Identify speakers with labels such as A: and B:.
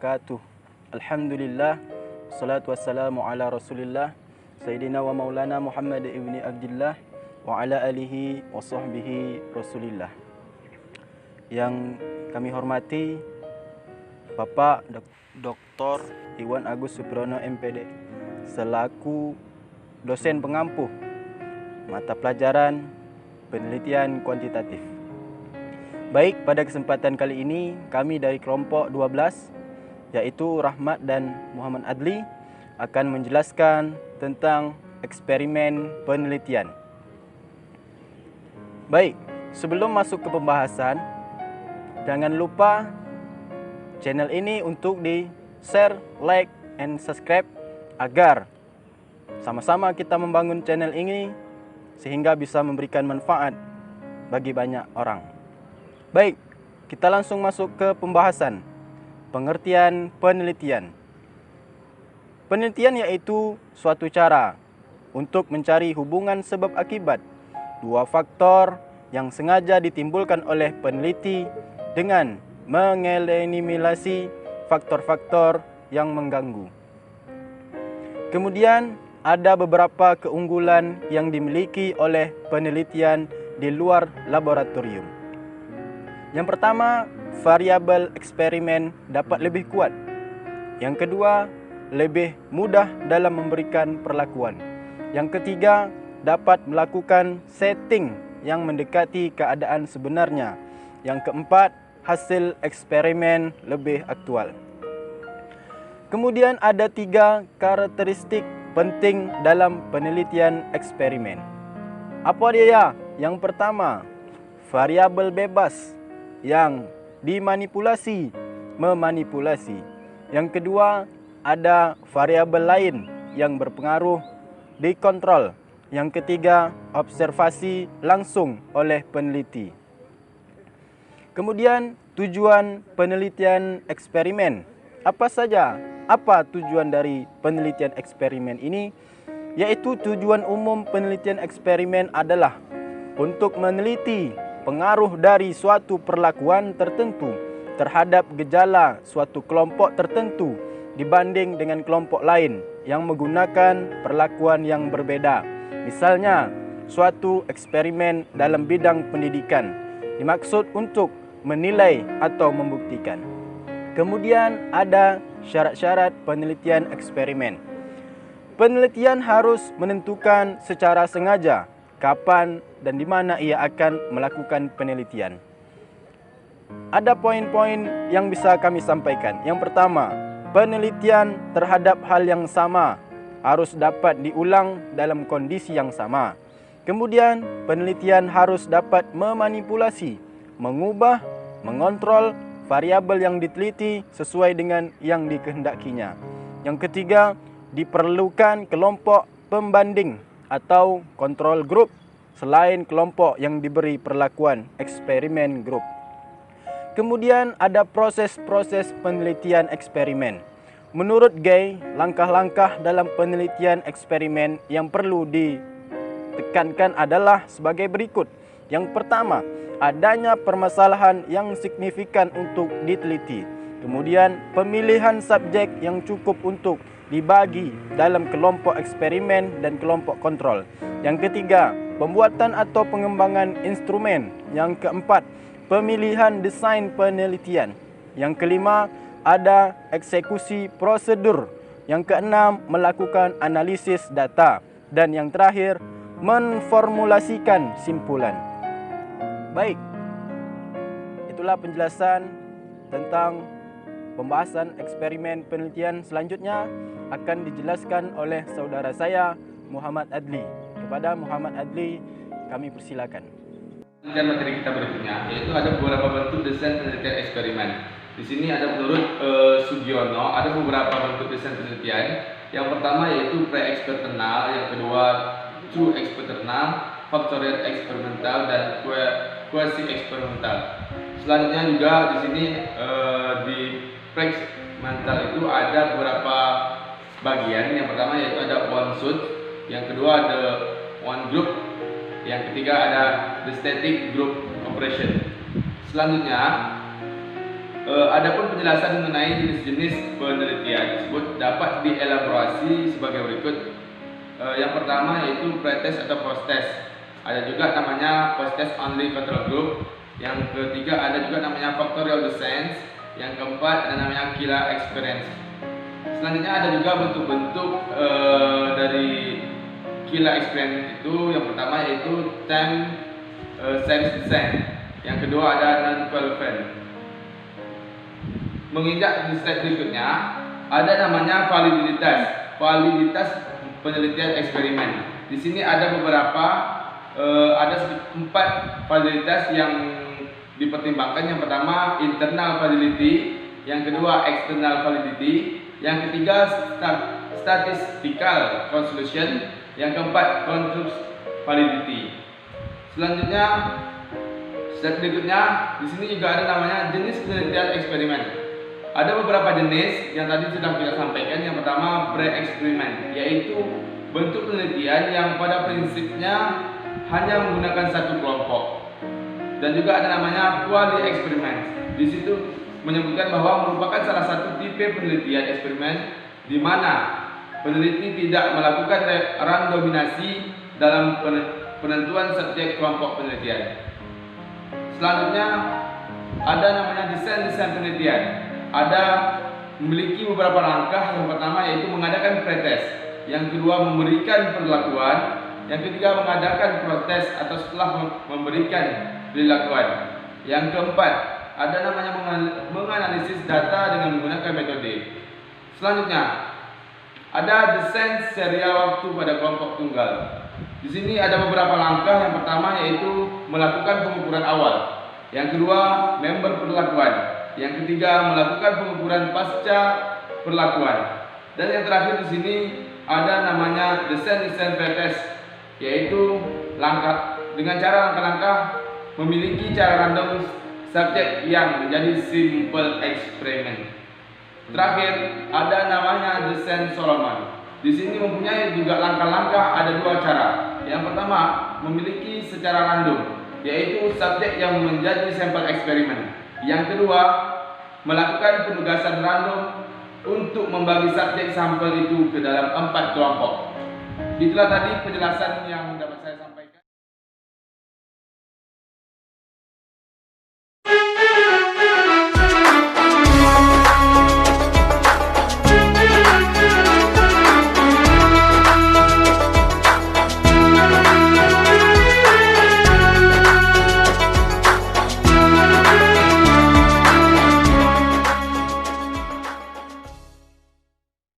A: wabarakatuh. Alhamdulillah, salatu wassalamu ala rasulillah, Sayyidina wa maulana Muhammad ibni Abdillah, wa ala alihi wa sahbihi rasulillah. Yang kami hormati Bapak Dr. Iwan Agus Supriyono MPD selaku dosen pengampu mata pelajaran penelitian kuantitatif. Baik, pada kesempatan kali ini kami dari kelompok 12 yaitu Rahmat dan Muhammad Adli akan menjelaskan tentang eksperimen penelitian. Baik, sebelum masuk ke pembahasan, jangan lupa channel ini untuk di-share, like, and subscribe agar sama-sama kita membangun channel ini sehingga bisa memberikan manfaat bagi banyak orang. Baik, kita langsung masuk ke pembahasan. Pengertian penelitian. Penelitian yaitu suatu cara untuk mencari hubungan sebab akibat dua faktor yang sengaja ditimbulkan oleh peneliti dengan mengeliminasi faktor-faktor yang mengganggu. Kemudian ada beberapa keunggulan yang dimiliki oleh penelitian di luar laboratorium. Yang pertama, variabel eksperimen dapat lebih kuat. Yang kedua, lebih mudah dalam memberikan perlakuan. Yang ketiga, dapat melakukan setting yang mendekati keadaan sebenarnya. Yang keempat, hasil eksperimen lebih aktual. Kemudian ada 3 karakteristik penting dalam penelitian eksperimen. Apa dia ya? Yang pertama, variabel bebas yang dimanipulasi, memanipulasi. Yang kedua, ada variabel lain yang berpengaruh, dikontrol. Yang ketiga, observasi langsung oleh peneliti. Kemudian, tujuan penelitian eksperimen. Apa saja? Apa tujuan dari penelitian eksperimen ini? Yaitu tujuan umum penelitian eksperimen adalah untuk meneliti pengaruh dari suatu perlakuan tertentu terhadap gejala suatu kelompok tertentu dibanding dengan kelompok lain yang menggunakan perlakuan yang berbeda. Misalnya, suatu eksperimen dalam bidang pendidikan dimaksud untuk menilai atau membuktikan. Kemudian ada syarat-syarat penelitian eksperimen. Penelitian harus menentukan secara sengaja kapan dan di mana ia akan melakukan penelitian. Ada poin-poin yang bisa kami sampaikan. Yang pertama, penelitian terhadap hal yang sama harus dapat diulang dalam kondisi yang sama. Kemudian, penelitian harus dapat memanipulasi, mengubah, mengontrol variabel yang diteliti sesuai dengan yang dikehendakinya. Yang ketiga, diperlukan kelompok pembanding atau kontrol grup selain kelompok yang diberi perlakuan eksperimen grup. Kemudian ada proses-proses penelitian eksperimen. Menurut Gay, langkah-langkah dalam penelitian eksperimen yang perlu ditekankan adalah sebagai berikut. Yang pertama, adanya permasalahan yang signifikan untuk diteliti. Kemudian, pemilihan subjek yang cukup untuk dibagi dalam kelompok eksperimen dan kelompok kontrol. Yang ketiga, pembuatan atau pengembangan instrumen. Yang keempat, pemilihan desain penelitian. Yang kelima, ada eksekusi prosedur. Yang keenam, melakukan analisis data. Dan yang terakhir, memformulasikan simpulan. Baik, itulah penjelasan tentang pembahasan eksperimen penelitian. Selanjutnya akan dijelaskan oleh saudara saya Muhammad Adli. Kepada Muhammad Adli kami persilakan.
B: Dan materi kita berikutnya yaitu ada beberapa bentuk desain penelitian eksperimen. Di sini ada menurut Sugiono ada beberapa bentuk desain penelitian. Yang pertama yaitu pre-eksperimental, yang kedua true eksperimental, factorial eksperimental, dan quasi eksperimental. Selanjutnya juga di sini di pre-eksperimental itu ada beberapa bagian. Yang pertama yaitu ada one shoot, yang kedua ada one group, yang ketiga ada the static group operation. Selanjutnya Adapun penjelasan mengenai jenis-jenis penelitian tersebut dapat dielaborasi sebagai berikut. Yang pertama yaitu pretest atau post-test. Ada juga namanya post-test only control group. Yang ketiga ada juga namanya factorial descent. Yang keempat ada namanya killer experience. Selanjutnya ada juga bentuk-bentuk dari killer experience itu. Yang pertama yaitu time series descent. Yang kedua ada non-qualified. Menginjak di slide berikutnya, ada namanya validitas penelitian eksperimen. Di sini ada beberapa, ada 4 validitas yang dipertimbangkan. Yang pertama internal validity, yang kedua external validity, yang ketiga statistical conclusion, yang keempat construct validity. Selanjutnya, slide berikutnya, di sini juga ada namanya jenis penelitian eksperimen. Ada beberapa jenis yang tadi sudah kita sampaikan. Yang pertama pre-eksperimen, yaitu bentuk penelitian yang pada prinsipnya hanya menggunakan satu kelompok. Dan juga ada namanya quali eksperimen. Di situ menyebutkan bahwa merupakan salah satu tipe penelitian eksperimen di mana peneliti tidak melakukan randomisasi dalam penentuan subjek kelompok penelitian. Selanjutnya ada namanya desain penelitian. Ada memiliki beberapa langkah. Yang pertama yaitu mengadakan pretest, yang kedua memberikan perlakuan, yang ketiga mengadakan proses atau setelah memberikan perlakuan, yang keempat ada namanya menganalisis data dengan menggunakan metode. Selanjutnya ada desain serial waktu pada kelompok tunggal. Di sini ada beberapa langkah. Yang pertama yaitu melakukan pengukuran awal, yang kedua member perlakuan, yang ketiga melakukan pengukuran pasca perlakuan, dan yang terakhir di sini ada namanya desain pretest, yaitu dengan cara langkah-langkah memiliki cara random subjek yang menjadi simple eksperimen. Terakhir ada namanya desain Solomon. Di sini mempunyai juga langkah-langkah, ada 2 cara. Yang pertama memiliki secara random, yaitu subjek yang menjadi sampel eksperimen. Yang kedua melakukan penugasan random untuk membagi subjek sampel itu ke dalam 4 kelompok. Itulah tadi penjelasan yang dapat saya sampaikan.